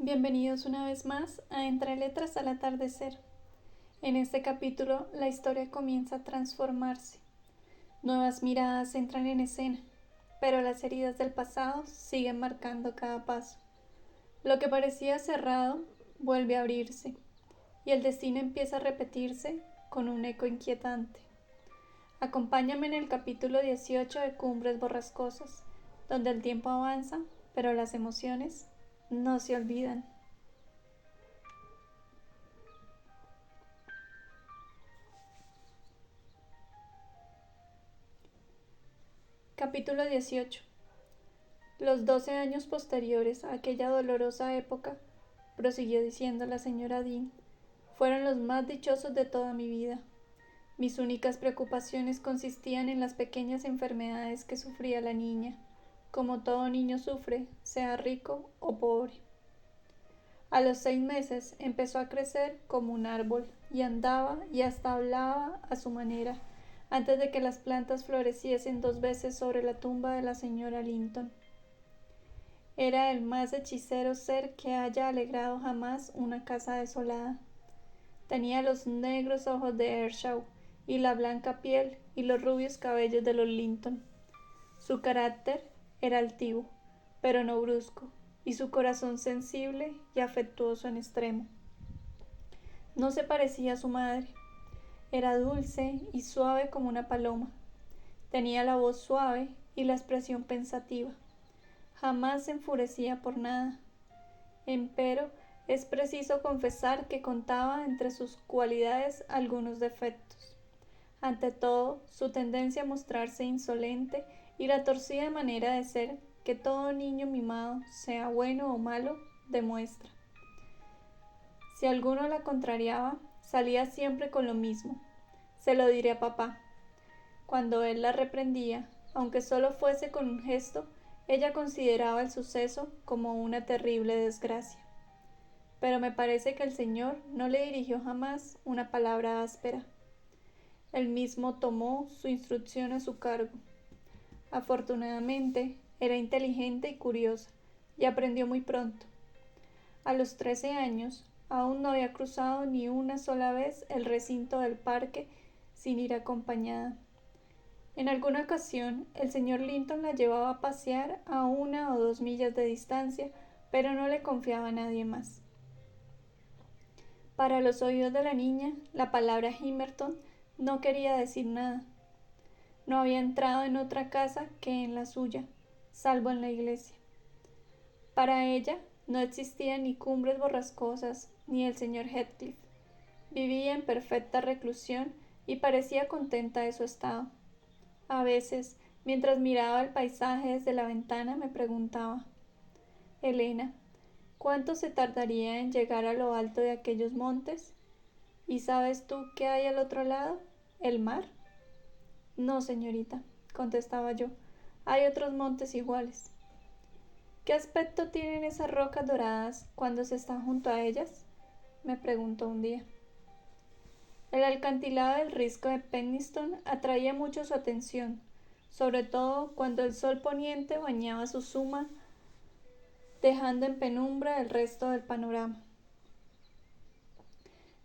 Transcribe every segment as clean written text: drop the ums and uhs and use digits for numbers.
Bienvenidos una vez más a Entre Letras al Atardecer. En este capítulo la historia comienza a transformarse. Nuevas miradas entran en escena, pero las heridas del pasado siguen marcando cada paso. Lo que parecía cerrado vuelve a abrirse y el destino empieza a repetirse con un eco inquietante. Acompáñame en el capítulo 18 de Cumbres Borrascosas, donde el tiempo avanza, pero las emociones no se olvidan. Capítulo 18. Los 12 años posteriores a aquella dolorosa época, prosiguió diciendo la señora Dean, fueron los más dichosos de toda mi vida. Mis únicas preocupaciones consistían en las pequeñas enfermedades que sufría la niña, como todo niño sufre, sea rico o pobre. A los 6 meses empezó a crecer como un árbol y andaba y hasta hablaba a su manera, antes de que las plantas floreciesen 2 veces sobre la tumba de la señora Linton. Era el más hechicero ser que haya alegrado jamás una casa desolada. Tenía los negros ojos de Earnshaw y la blanca piel y los rubios cabellos de los Linton. Su carácter era altivo, pero no brusco, y su corazón sensible y afectuoso en extremo. No se parecía a su madre. Era dulce y suave como una paloma. Tenía la voz suave y la expresión pensativa. Jamás se enfurecía por nada. Empero, es preciso confesar que contaba entre sus cualidades algunos defectos. Ante todo, su tendencia a mostrarse insolente y la torcida manera de ser que todo niño mimado, sea bueno o malo, demuestra. Si alguno la contrariaba, salía siempre con lo mismo. Se lo diré a papá. Cuando él la reprendía, aunque solo fuese con un gesto, ella consideraba el suceso como una terrible desgracia. Pero me parece que el Señor no le dirigió jamás una palabra áspera. Él mismo tomó su instrucción a su cargo. Afortunadamente, era inteligente y curiosa, y aprendió muy pronto. A los 13 años, aún no había cruzado ni una sola vez el recinto del parque sin ir acompañada. En alguna ocasión, el señor Linton la llevaba a pasear a 1 o 2 millas de distancia, pero no le confiaba a nadie más. Para los oídos de la niña, la palabra Gimmerton no quería decir nada. No había entrado en otra casa que en la suya, salvo en la iglesia. Para ella no existían ni Cumbres Borrascosas ni el señor Heathcliff. Vivía en perfecta reclusión y parecía contenta de su estado. A veces, mientras miraba el paisaje desde la ventana, me preguntaba: Elena, ¿cuánto se tardaría en llegar a lo alto de aquellos montes? ¿Y sabes tú qué hay al otro lado? ¿El mar? No, señorita, contestaba yo, hay otros montes iguales. ¿Qué aspecto tienen esas rocas doradas cuando se está junto a ellas?, me preguntó un día. El acantilado del risco de Penistone atraía mucho su atención, sobre todo cuando el sol poniente bañaba su suma, dejando en penumbra el resto del panorama.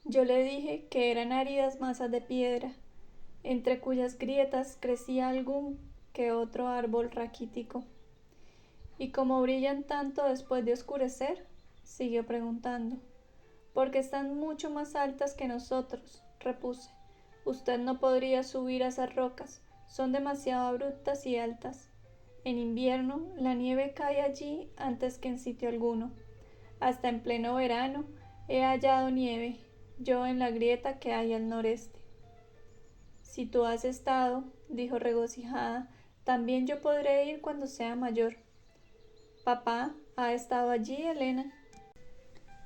Yo le dije que eran áridas masas de piedra, entre cuyas grietas crecía algún que otro árbol raquítico. ¿Y cómo brillan tanto después de oscurecer?, siguió preguntando. Porque están mucho más altas que nosotros, repuse. Usted no podría subir a esas rocas, son demasiado abruptas y altas. En invierno la nieve cae allí antes que en sitio alguno. Hasta en pleno verano he hallado nieve, yo en la grieta que hay al noreste. Si tú has estado, dijo regocijada, también yo podré ir cuando sea mayor. Papá ha estado allí, Elena.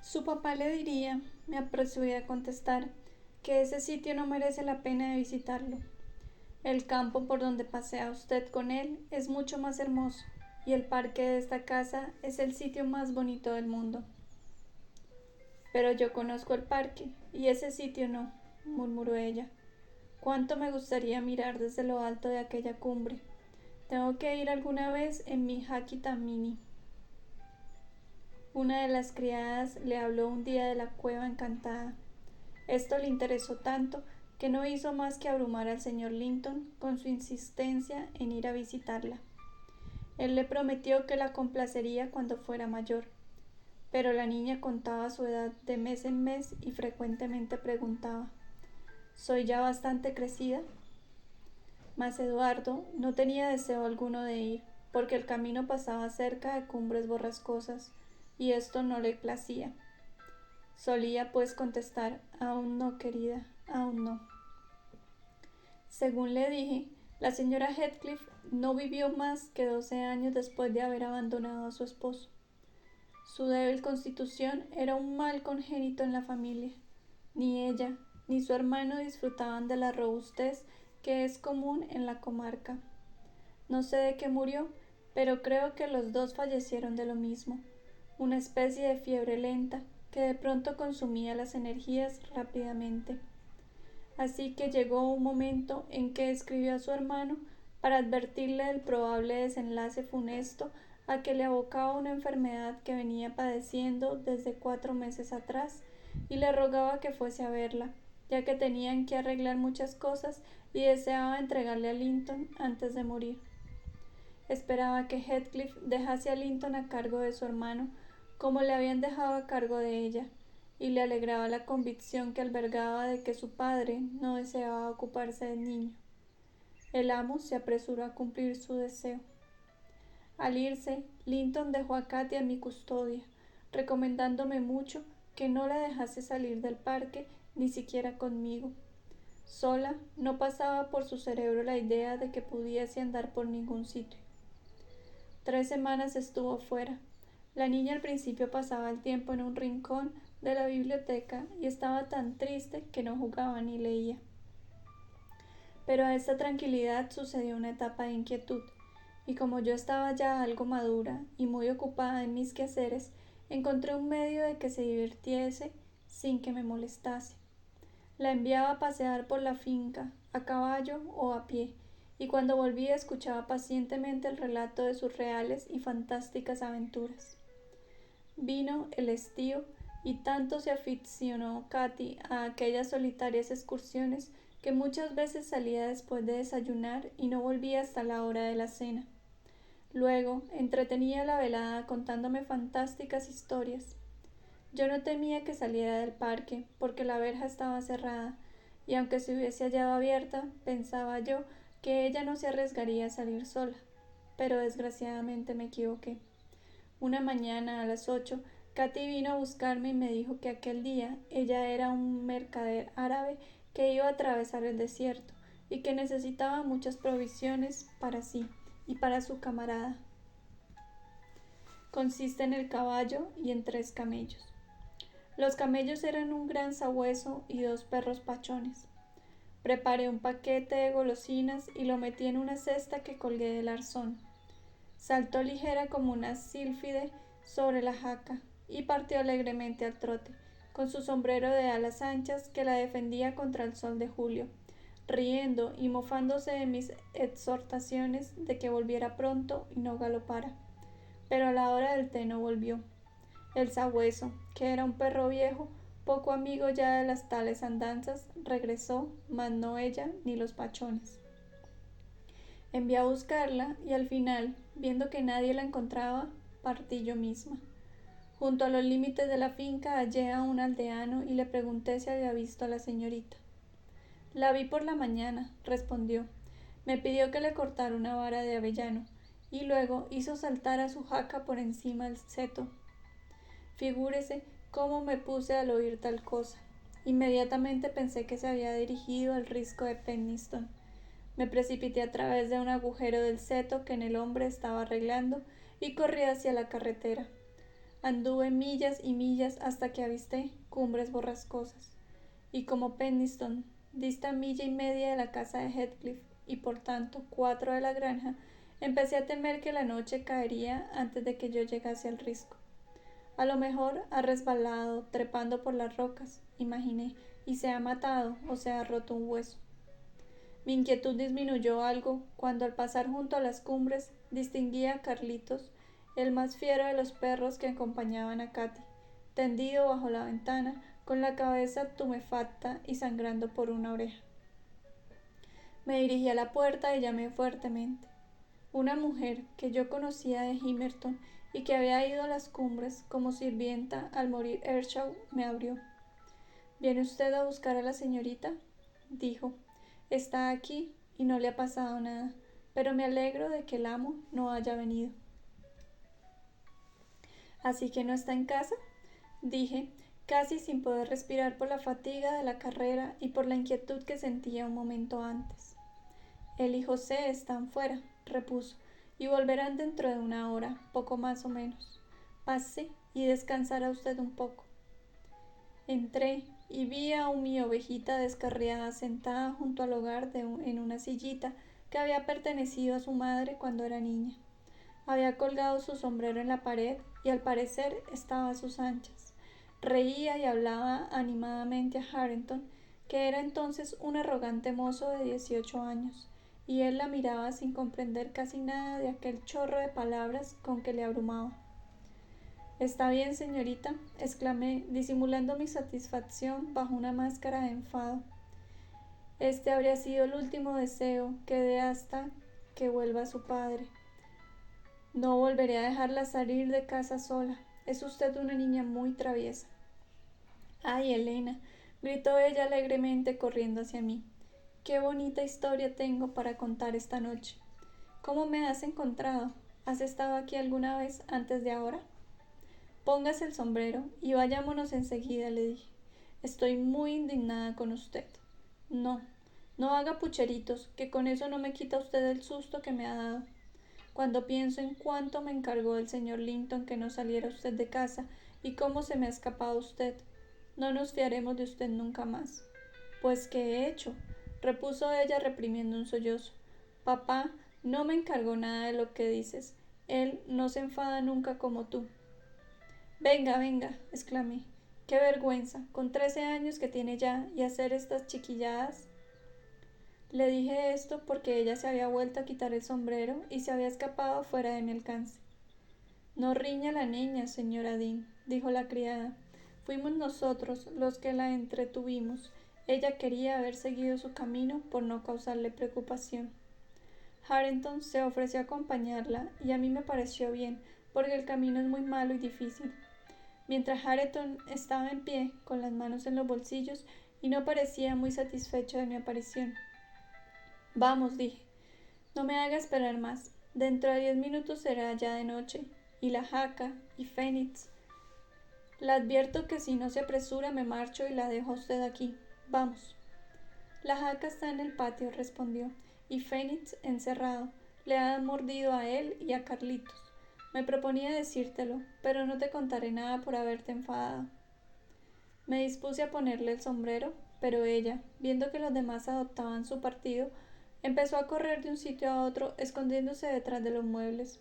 Su papá le diría, me apresuré a contestar, que ese sitio no merece la pena de visitarlo. El campo por donde pasea usted con él es mucho más hermoso, y el parque de esta casa es el sitio más bonito del mundo. Pero yo conozco el parque, y ese sitio no, murmuró ella. Cuánto me gustaría mirar desde lo alto de aquella cumbre. Tengo que ir alguna vez en mi Hakita Mini. Una de las criadas le habló un día de la cueva encantada. Esto le interesó tanto que no hizo más que abrumar al señor Linton con su insistencia en ir a visitarla. Él le prometió que la complacería cuando fuera mayor, pero la niña contaba su edad de mes en mes y frecuentemente preguntaba: ¿Soy ya bastante crecida? Mas Eduardo no tenía deseo alguno de ir, porque el camino pasaba cerca de cumbres borrascosas, y esto no le placía. Solía pues contestar: aún no, querida, aún no. Según le dije, la señora Heathcliff no vivió más que 12 años después de haber abandonado a su esposo. Su débil constitución era un mal congénito en la familia. Ni ella ni su hermano disfrutaban de la robustez que es común en la comarca. No sé de qué murió, pero creo que los dos fallecieron de lo mismo, una especie de fiebre lenta que de pronto consumía las energías rápidamente. Así que llegó un momento en que escribió a su hermano para advertirle del probable desenlace funesto a que le abocaba una enfermedad que venía padeciendo desde 4 meses atrás, y le rogaba que fuese a verla, ya que tenían que arreglar muchas cosas y deseaba entregarle a Linton antes de morir. Esperaba que Heathcliff dejase a Linton a cargo de su hermano, como le habían dejado a cargo de ella, y le alegraba la convicción que albergaba de que su padre no deseaba ocuparse del niño. El amo se apresuró a cumplir su deseo. Al irse, Linton dejó a Katy a mi custodia, recomendándome mucho que no la dejase salir del parque ni siquiera conmigo. Sola no pasaba por su cerebro la idea de que pudiese andar por ningún sitio. 3 semanas estuvo fuera. La niña al principio pasaba el tiempo en un rincón de la biblioteca y estaba tan triste que no jugaba ni leía. Pero a esta tranquilidad sucedió una etapa de inquietud, y como yo estaba ya algo madura y muy ocupada en mis quehaceres, encontré un medio de que se divirtiese sin que me molestase. La enviaba a pasear por la finca, a caballo o a pie, y cuando volvía escuchaba pacientemente el relato de sus reales y fantásticas aventuras. Vino el estío y tanto se aficionó Katy a aquellas solitarias excursiones que muchas veces salía después de desayunar y no volvía hasta la hora de la cena. Luego entretenía la velada contándome fantásticas historias. Yo no temía que saliera del parque, porque la verja estaba cerrada, y aunque se hubiese hallado abierta, pensaba yo que ella no se arriesgaría a salir sola. Pero desgraciadamente me equivoqué. Una mañana a las 8, Katy vino a buscarme y me dijo que aquel día ella era un mercader árabe que iba a atravesar el desierto y que necesitaba muchas provisiones para sí y para su camarada. Consiste en el caballo y en 3 camellos. Los camellos eran un gran sabueso y 2 perros pachones. Preparé un paquete de golosinas y lo metí en una cesta que colgué del arzón. Saltó ligera como una sílfide sobre la jaca y partió alegremente al trote, con su sombrero de alas anchas que la defendía contra el sol de julio, riendo y mofándose de mis exhortaciones de que volviera pronto y no galopara. Pero a la hora del té no volvió. El sabueso, que era un perro viejo, poco amigo ya de las tales andanzas, regresó, mas no ella ni los pachones. Envié a buscarla y al final, viendo que nadie la encontraba, partí yo misma. Junto a los límites de la finca hallé a un aldeano y le pregunté si había visto a la señorita. La vi por la mañana, respondió. Me pidió que le cortara una vara de avellano y luego hizo saltar a su jaca por encima del seto. Figúrese cómo me puse al oír tal cosa. Inmediatamente pensé que se había dirigido al risco de Penniston. Me precipité a través de un agujero del seto que en el hombre estaba arreglando y corrí hacia la carretera. Anduve millas y millas hasta que avisté Cumbres Borrascosas, y como Penniston dista 1,5 millas de la casa de Heathcliff y por tanto 4 de la granja, empecé a temer que la noche caería antes de que yo llegase al risco. A lo mejor ha resbalado trepando por las rocas, imaginé, y se ha matado o se ha roto un hueso. Mi inquietud disminuyó algo cuando al pasar junto a las cumbres distinguí a Carlitos el más fiero de los perros que acompañaban a Katy, tendido bajo la ventana, con la cabeza tumefacta y sangrando por una oreja. Me dirigí a la puerta y llamé fuertemente. Una mujer que yo conocía de Gimmerton y que había ido a las cumbres como sirvienta al morir Earnshaw me abrió. ¿Viene usted a buscar a la señorita?, dijo. Está aquí y no le ha pasado nada, pero me alegro de que el amo no haya venido. ¿Así que no está en casa?, dije, casi sin poder respirar por la fatiga de la carrera y por la inquietud que sentía un momento antes. Él y José están fuera, repuso, y volverán dentro de una hora, poco más o menos. Pase y descansará usted un poco. Entré y vi a mi ovejita descarriada sentada junto al hogar en una sillita que había pertenecido a su madre cuando era niña. Había colgado su sombrero en la pared y al parecer estaba a sus anchas. Reía y hablaba animadamente a Harrington, que era entonces un arrogante mozo de 18 años, y él la miraba sin comprender casi nada de aquel chorro de palabras con que le abrumaba. «Está bien, señorita», exclamé, disimulando mi satisfacción bajo una máscara de enfado. Este habría sido el último deseo que dé hasta que vuelva su padre. No volveré a dejarla salir de casa sola. Es usted una niña muy traviesa. «¡Ay, Elena!», gritó ella alegremente corriendo hacia mí. «Qué bonita historia tengo para contar esta noche. ¿Cómo me has encontrado? ¿Has estado aquí alguna vez antes de ahora?» «Póngase el sombrero y vayámonos enseguida», le dije. «Estoy muy indignada con usted». «No, no haga pucheritos, que con eso no me quita usted el susto que me ha dado. Cuando pienso en cuánto me encargó el señor Linton que no saliera usted de casa y cómo se me ha escapado usted, no nos fiaremos de usted nunca más». «Pues, ¿qué he hecho?», repuso ella reprimiendo un sollozo. «Papá no me encargó nada de lo que dices. Él no se enfada nunca como tú». «Venga, venga», exclamé. «Qué vergüenza, con 13 años que tiene ya, y hacer estas chiquilladas». Le dije esto porque ella se había vuelto a quitar el sombrero y se había escapado fuera de mi alcance. «No riña la niña, señora Dean», dijo la criada. «Fuimos nosotros los que la entretuvimos. Ella quería haber seguido su camino por no causarle preocupación». Harrington se ofreció a acompañarla y a mí me pareció bien, porque el camino es muy malo y difícil. Mientras Harrington estaba en pie, con las manos en los bolsillos, y no parecía muy satisfecho de mi aparición. «Vamos», dije, «no me haga esperar más. Dentro de 10 minutos será ya de noche, y la jaca, y Phoenix. La advierto que si no se apresura me marcho y la dejo a usted aquí. Vamos». «La jaca está en el patio», respondió, «y Phoenix encerrado. Le han mordido a él y a Carlitos. Me proponía decírtelo, pero no te contaré nada por haberte enfadado». Me dispuse a ponerle el sombrero, pero ella, viendo que los demás adoptaban su partido, empezó a correr de un sitio a otro, escondiéndose detrás de los muebles.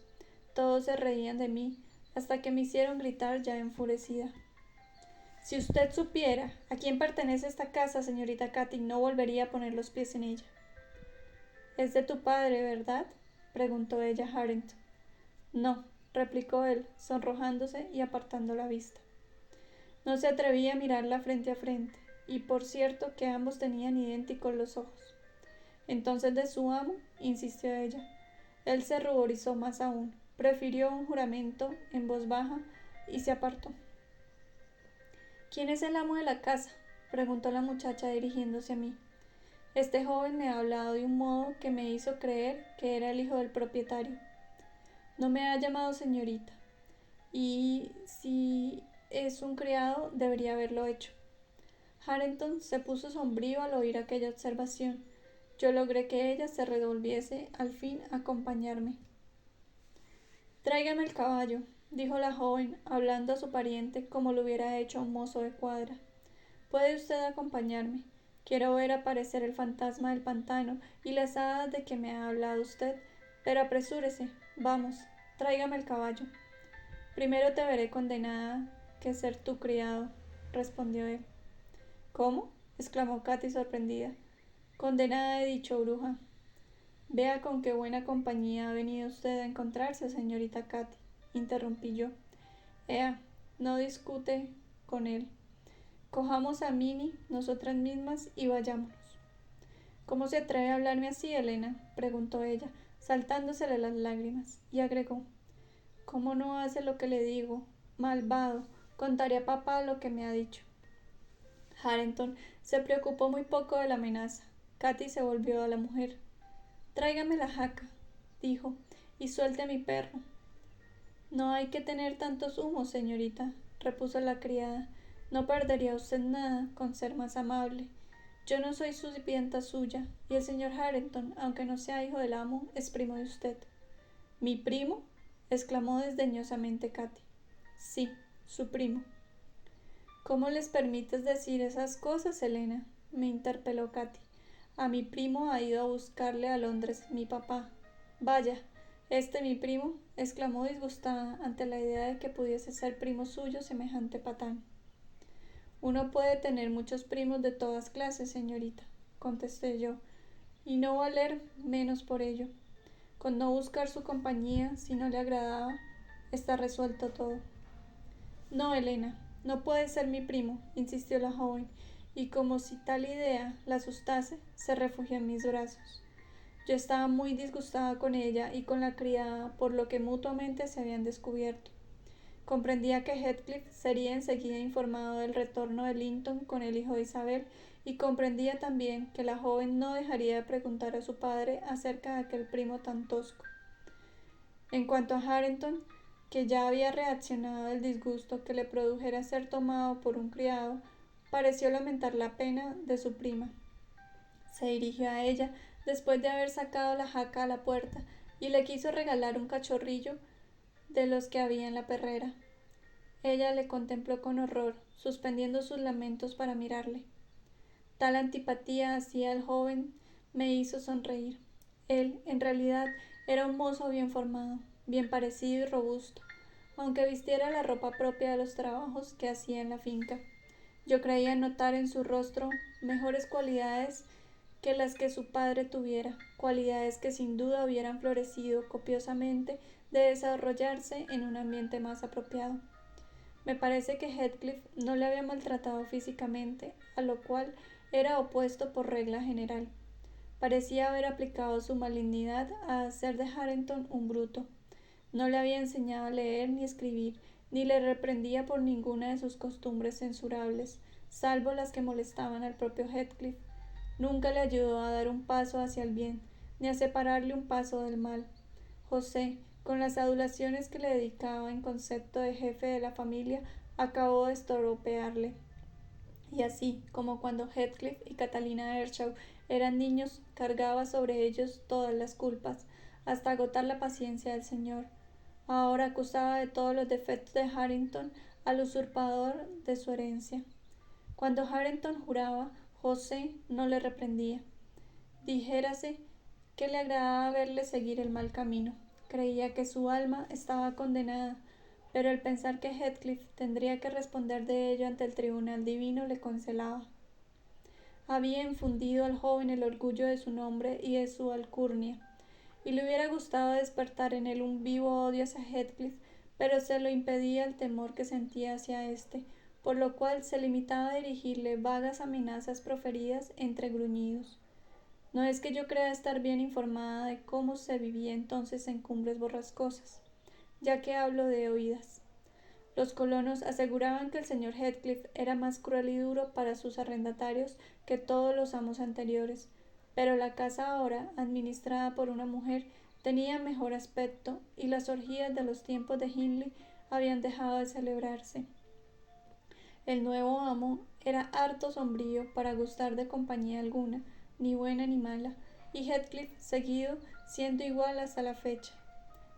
Todos se reían de mí, hasta que me hicieron gritar ya enfurecida. «Si usted supiera a quién pertenece esta casa, señorita Katy, no volvería a poner los pies en ella». «Es de tu padre, ¿verdad?», preguntó ella a Harrington. «No», replicó él, sonrojándose y apartando la vista. No se atrevía a mirarla frente a frente, y por cierto que ambos tenían idénticos los ojos. «Entonces de su amo», insistió ella. Él se ruborizó más aún, prefirió un juramento en voz baja y se apartó. «¿Quién es el amo de la casa?», preguntó la muchacha dirigiéndose a mí. «Este joven me ha hablado de un modo que me hizo creer que era el hijo del propietario. No me ha llamado señorita, y si es un criado debería haberlo hecho». Harrington se puso sombrío al oír aquella observación. Yo logré que ella se revolviese al fin a acompañarme. «Tráigame el caballo», dijo la joven, hablando a su pariente como lo hubiera hecho a un mozo de cuadra. «Puede usted acompañarme. Quiero ver aparecer el fantasma del pantano y las hadas de que me ha hablado usted. Pero apresúrese. Vamos, tráigame el caballo». «Primero te veré condenada que ser tu criado», respondió él. «¿Cómo?», exclamó Katy sorprendida. «Condenada he dicho, bruja». «Vea con qué buena compañía ha venido usted a encontrarse, señorita Katy». interrumpí yo. Ea, no discute con él. Cojamos a Minnie, nosotras mismas, y vayámonos. ¿Cómo se atreve a hablarme así, Elena?, preguntó ella, saltándosele las lágrimas, y agregó: ¿cómo no hace lo que le digo? Malvado, contaré a papá lo que me ha dicho. Hareton se preocupó muy poco de la amenaza. Katy se volvió a la mujer. Tráigame la jaca, dijo, y suelte a mi perro. No hay que tener tantos humos, señorita, repuso la criada. No perdería usted nada con ser más amable. Yo no soy sirvienta suya, y el señor Hareton, aunque no sea hijo del amo, es primo de usted. ¿Mi primo?, exclamó desdeñosamente Katy. Sí, su primo. ¿Cómo les permites decir esas cosas, Elena?, me interpeló Katy. A mi primo ha ido a buscarle a Londres mi papá. Vaya, mi primo, exclamó disgustada ante la idea de que pudiese ser primo suyo semejante patán. Uno puede tener muchos primos de todas clases, señorita, contesté yo, y no valer menos por ello. Con no buscar su compañía, si no le agradaba, está resuelto todo. No, Elena, no puede ser mi primo, insistió la joven, y como si tal idea la asustase, se refugió en mis brazos. Yo estaba muy disgustada con ella y con la criada por lo que mutuamente se habían descubierto. Comprendía que Heathcliff sería enseguida informado del retorno de Linton con el hijo de Isabel, y comprendía también que la joven no dejaría de preguntar a su padre acerca de aquel primo tan tosco. En cuanto a Hareton, que ya había reaccionado del disgusto que le produjera ser tomado por un criado, pareció lamentar la pena de su prima. Se dirigió a ella después de haber sacado la jaca a la puerta y le quiso regalar un cachorrillo de los que había en la perrera. Ella le contempló con horror, suspendiendo sus lamentos para mirarle. Tal antipatía hacia el joven me hizo sonreír. Él, en realidad, era un mozo bien formado, bien parecido y robusto, aunque vistiera la ropa propia de los trabajos que hacía en la finca. Yo creía notar en su rostro mejores cualidades que las que su padre tuviera, cualidades que sin duda hubieran florecido copiosamente de desarrollarse en un ambiente más apropiado. Me parece que Heathcliff no le había maltratado físicamente, a lo cual era opuesto por regla general. Parecía haber aplicado su malignidad a hacer de Hareton un bruto. No le había enseñado a leer ni escribir, ni le reprendía por ninguna de sus costumbres censurables, salvo las que molestaban al propio Heathcliff. Nunca le ayudó a dar un paso hacia el bien, ni a separarle un paso del mal. José, con las adulaciones que le dedicaba en concepto de jefe de la familia, acabó de estropearle. Y así, como cuando Heathcliff y Catalina Earnshaw eran niños, cargaba sobre ellos todas las culpas, hasta agotar la paciencia del señor. Ahora acusaba de todos los defectos de Hareton al usurpador de su herencia. Cuando Hareton juraba, José no le reprendía. Dijérase que le agradaba verle seguir el mal camino. Creía que su alma estaba condenada, pero el pensar que Heathcliff tendría que responder de ello ante el tribunal divino le consolaba. Había infundido al joven el orgullo de su nombre y de su alcurnia, y le hubiera gustado despertar en él un vivo odio hacia Heathcliff, pero se lo impedía el temor que sentía hacia éste, por lo cual se limitaba a dirigirle vagas amenazas proferidas entre gruñidos. No es que yo crea estar bien informada de cómo se vivía entonces en Cumbres Borrascosas, ya que hablo de oídas. Los colonos aseguraban que el señor Heathcliff era más cruel y duro para sus arrendatarios que todos los amos anteriores, pero la casa ahora, administrada por una mujer, tenía mejor aspecto, y las orgías de los tiempos de Hindley habían dejado de celebrarse. El nuevo amo era harto sombrío para gustar de compañía alguna, ni buena ni mala, y Heathcliff seguido siendo igual hasta la fecha.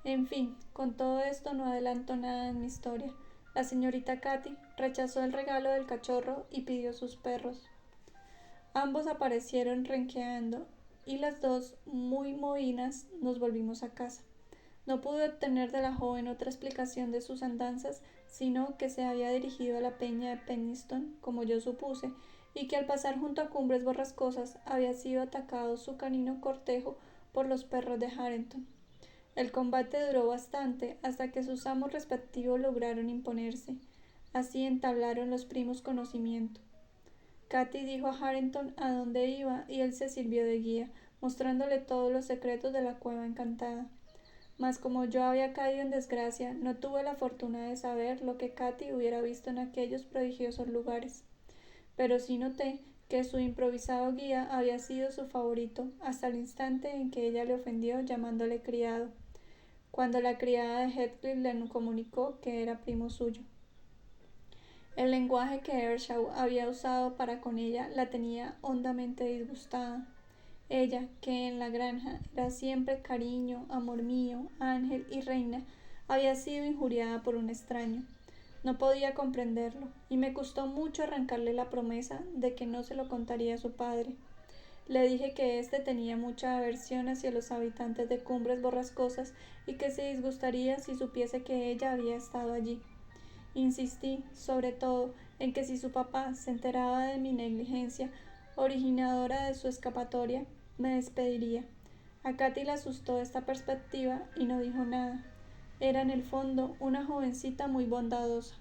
En fin, con todo esto no adelanto nada en mi historia. La señorita Katy rechazó el regalo del cachorro y pidió sus perros. Ambos aparecieron renqueando, y las dos, muy mohínas, nos volvimos a casa. No pude obtener de la joven otra explicación de sus andanzas, sino que se había dirigido a la peña de Penistone, como yo supuse, y que al pasar junto a Cumbres Borrascosas había sido atacado su canino cortejo por los perros de Hareton. El combate duró bastante hasta que sus amos respectivos lograron imponerse. Así entablaron los primos conocimiento. Katy dijo a Harrington a dónde iba y él se sirvió de guía, mostrándole todos los secretos de la cueva encantada. Mas como yo había caído en desgracia, no tuve la fortuna de saber lo que Katy hubiera visto en aquellos prodigiosos lugares. Pero sí noté que su improvisado guía había sido su favorito hasta el instante en que ella le ofendió llamándole criado, cuando la criada de Heathcliff le comunicó que era primo suyo. El lenguaje que Earnshaw había usado para con ella la tenía hondamente disgustada. Ella, que en la granja era siempre cariño, amor mío, ángel y reina, había sido injuriada por un extraño. No podía comprenderlo, y me costó mucho arrancarle la promesa de que no se lo contaría a su padre. Le dije que éste tenía mucha aversión hacia los habitantes de Cumbres Borrascosas y que se disgustaría si supiese que ella había estado allí. Insistí, sobre todo, en que si su papá se enteraba de mi negligencia, originadora de su escapatoria, me despediría. A Katy le asustó esta perspectiva y no dijo nada. Era en el fondo una jovencita muy bondadosa.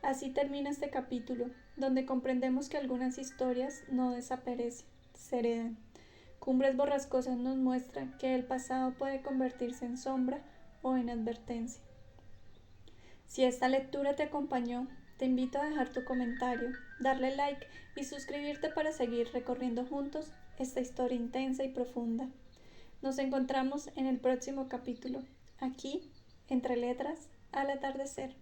Así termina este capítulo, donde comprendemos que algunas historias no desaparecen, se heredan. Cumbres Borrascosas nos muestra que el pasado puede convertirse en sombra o en advertencia. Si esta lectura te acompañó, te invito a dejar tu comentario, darle like y suscribirte para seguir recorriendo juntos esta historia intensa y profunda. Nos encontramos en el próximo capítulo, aquí, entre letras, al atardecer.